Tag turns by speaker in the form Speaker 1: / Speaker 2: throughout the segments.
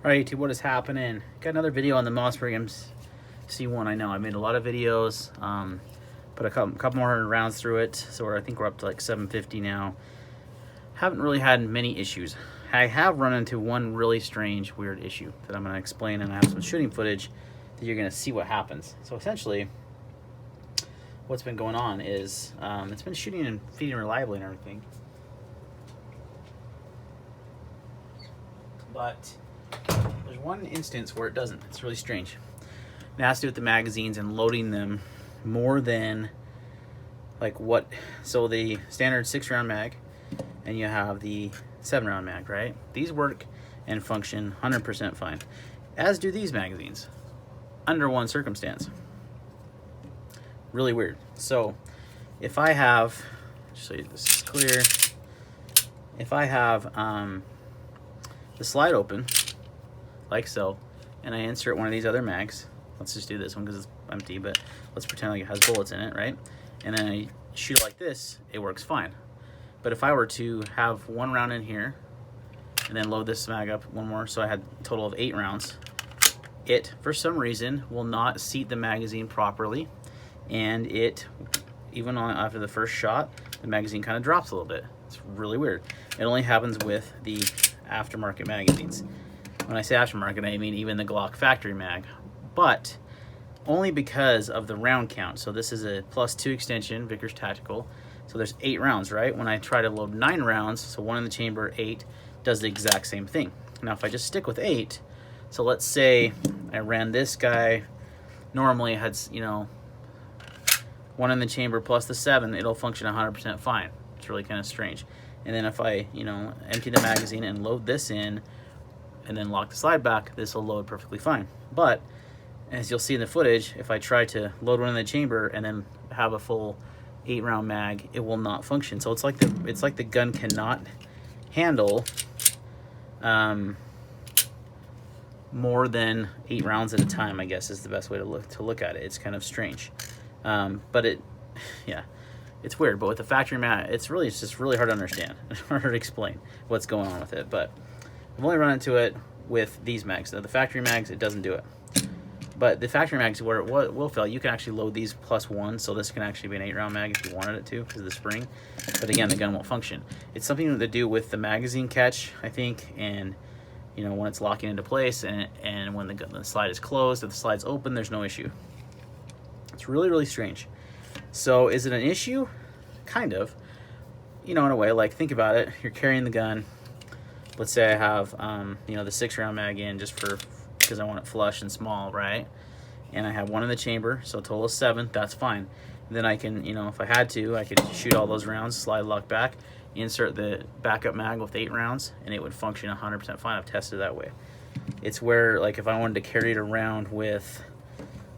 Speaker 1: Alright YouTube, what is happening? Got another video on the Mossberg MC1. I know I made a lot of videos, put a couple more rounds through it, so I think we're up to like 750 now. Haven't really had many issues. I have run into one really strange, weird issue that I'm going to explain, and I have some shooting footage that you're going to see what happens. So essentially, what's been going on is it's been shooting and feeding reliably and everything, but there's one instance where it doesn't. It's really strange. It has to do with the magazines and loading them more than like what. So the standard 6-round mag, and you have the 7-round mag, right? These work and function 100% fine, as do these magazines, under one circumstance. Really weird. So if I have, just so this is clear, if I have the slide open like so, and I insert one of these other mags, let's just do this one because it's empty, but let's pretend like it has bullets in it, right? And then I shoot it like this, it works fine. But if I were to have one round in here and then load this mag up one more, so I had a total of 8 rounds, it for some reason will not seat the magazine properly, and it, even after the first shot, the magazine kind of drops a little bit. It's really weird. It only happens with the aftermarket magazines. When I say aftermarket, I mean even the Glock factory mag, but only because of the round count. So this is a +2 extension, Vickers Tactical. So there's 8 rounds, right? When I try to load 9 rounds, so 1 in the chamber, 8, does the exact same thing. Now if I just stick with 8, so let's say I ran this guy, normally it had, 1 in the chamber plus the 7, it'll function 100% fine. It's really kind of strange. And then if I, empty the magazine and load this in, and then lock the slide back, this will load perfectly fine. But as you'll see in the footage, if I try to load one in the chamber and then have a full 8-round mag, it will not function. So it's like the gun cannot handle more than 8 rounds at a time, I guess is the best way to look at it. It's kind of strange, but it's weird. But with the factory mag, it's just really hard to understand. It's harder to explain what's going on with it. But I've only run into it with these mags. Now, the factory mags, it doesn't do it. But the factory mags, where it will fail, you can actually load these +1, so this can actually be an 8-round mag if you wanted it to, because of the spring. But again, the gun won't function. It's something to do with the magazine catch, I think, and when it's locking into place, and when the slide is closed. If the slide's open, there's no issue. It's really, really strange. So is it an issue? Kind of. In a way, like, think about it. You're carrying the gun. Let's say I have, the 6-round mag in just because I want it flush and small, right? And I have 1 in the chamber, so a total of 7. That's fine. And then I can, if I had to, I could shoot all those rounds, slide lock back, insert the backup mag with 8 rounds, and it would function 100% fine. I've tested that way. It's where, like, if I wanted to carry it around with,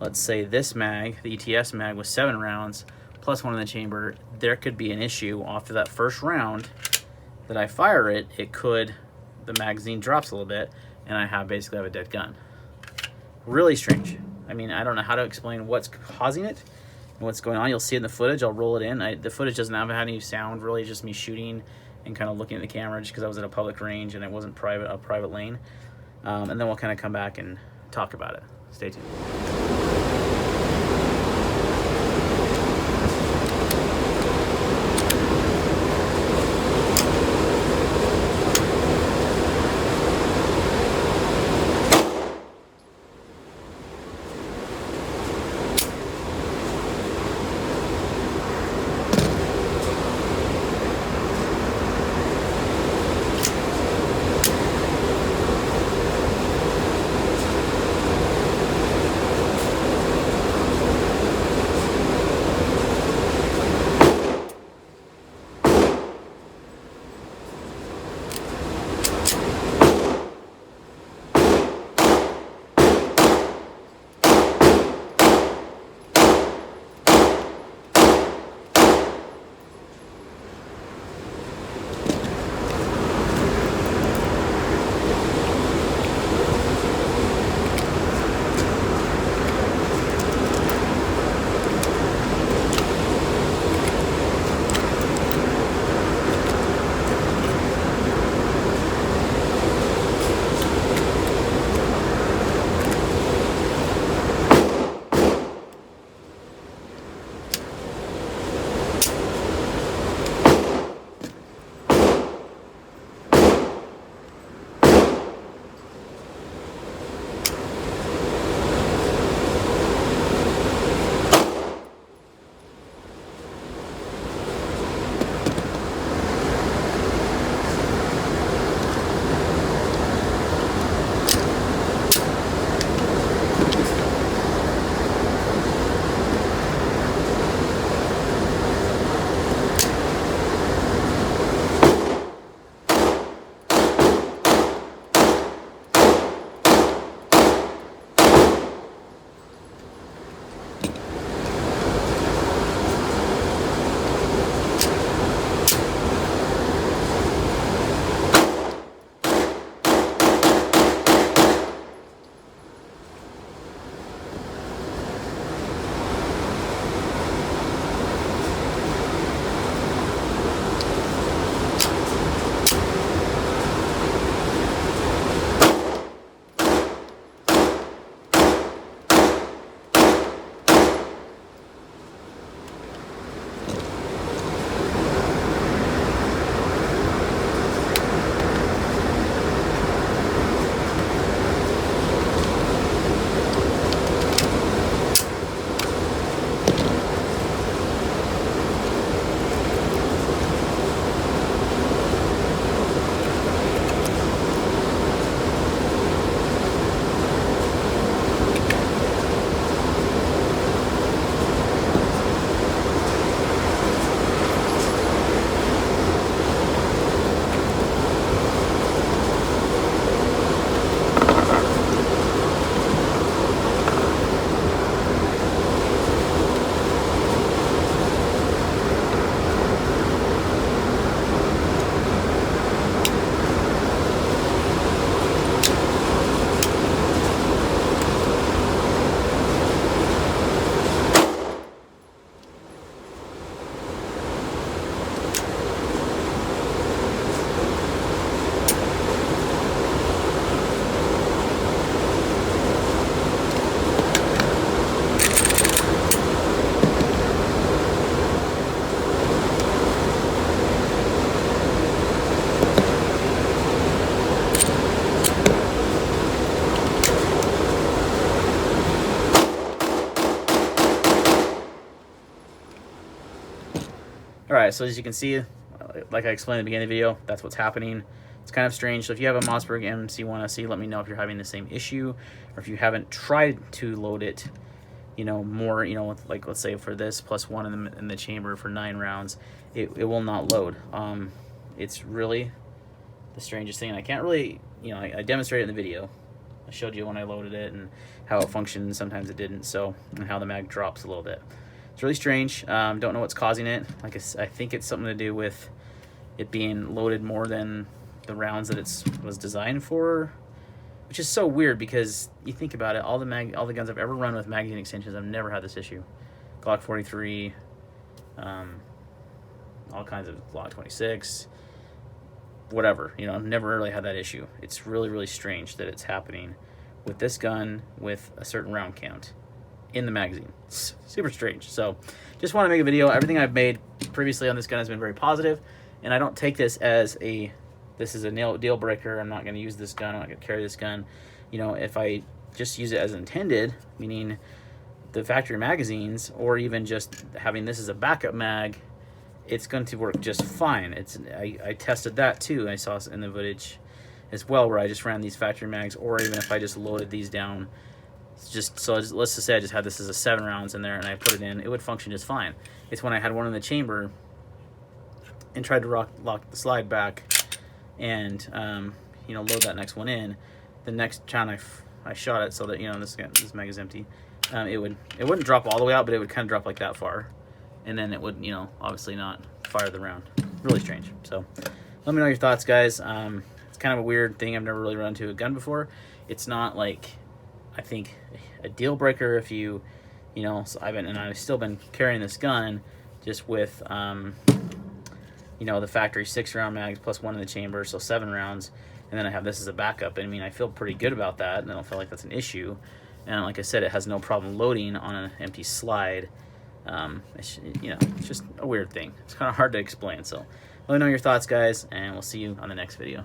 Speaker 1: let's say this mag, the ETS mag, with 7 rounds plus 1 in the chamber, there could be an issue after that first round that I fire it. The magazine drops a little bit, and I basically have a dead gun. Really strange. I mean, I don't know how to explain what's causing it and what's going on. You'll see in the footage. I'll roll it in. The footage doesn't have any sound, really, just me shooting and kind of looking at the camera, just because I was at a public range and it wasn't a private lane. And then we'll kind of come back and talk about it. Stay tuned. right, so as you can see, like I explained at the beginning of the video, that's what's happening. It's kind of strange. So if you have a Mossberg MC1SC, let me know if you're having the same issue, or if you haven't tried to load it, you know, more, you know, with, like, let's say for this +1 in the chamber for 9 rounds, it will not load. It's really the strangest thing. And I can't really, you know, I demonstrated in the video. I showed you when I loaded it and how it functioned, and sometimes it didn't, so, and how the mag drops a little bit. It's really strange. Don't know what's causing it. Like I think it's something to do with it being loaded more than the rounds that it was designed for, which is so weird because you think about it, all the guns I've ever run with magazine extensions, I've never had this issue. Glock 43, all kinds of Glock 26, whatever, you know, I've never really had that issue. It's really, really strange that it's happening with this gun with a certain round count in the magazine. It's super strange. So just want to make a video. Everything I've made previously on this gun has been very positive, and I don't take this as this is a deal breaker. I'm not going to use this gun. I'm not going to carry this gun. You know, if I just use it as intended, meaning the factory magazines, or even just having this as a backup mag, it's going to work just fine. I tested that too. I saw in the footage as well where I just ran these factory mags, or even if I just loaded these down, let's just say I just had this as a 7 rounds in there and I put it in, it would function just fine. It's when I had one in the chamber and tried to lock the slide back and you know, load that next one in, the next time I shot it so that, you know, this mag is empty, it wouldn't drop all the way out, but it would kind of drop like that far, and then it would, you know, obviously not fire the round. Really strange. So let me know your thoughts, guys. It's kind of a weird thing. I've never really run into a gun before. It's not like, I think, a deal breaker if you know, so I've still been carrying this gun just with you know, the factory 6-round mags +1 in the chamber, so 7 rounds, and then I have this as a backup. And I mean, I feel pretty good about that, and I don't feel like that's an issue. And like I said, it has no problem loading on an empty slide. You know, it's just a weird thing. It's kind of hard to explain. So let me know your thoughts, guys, and we'll see you on the next video.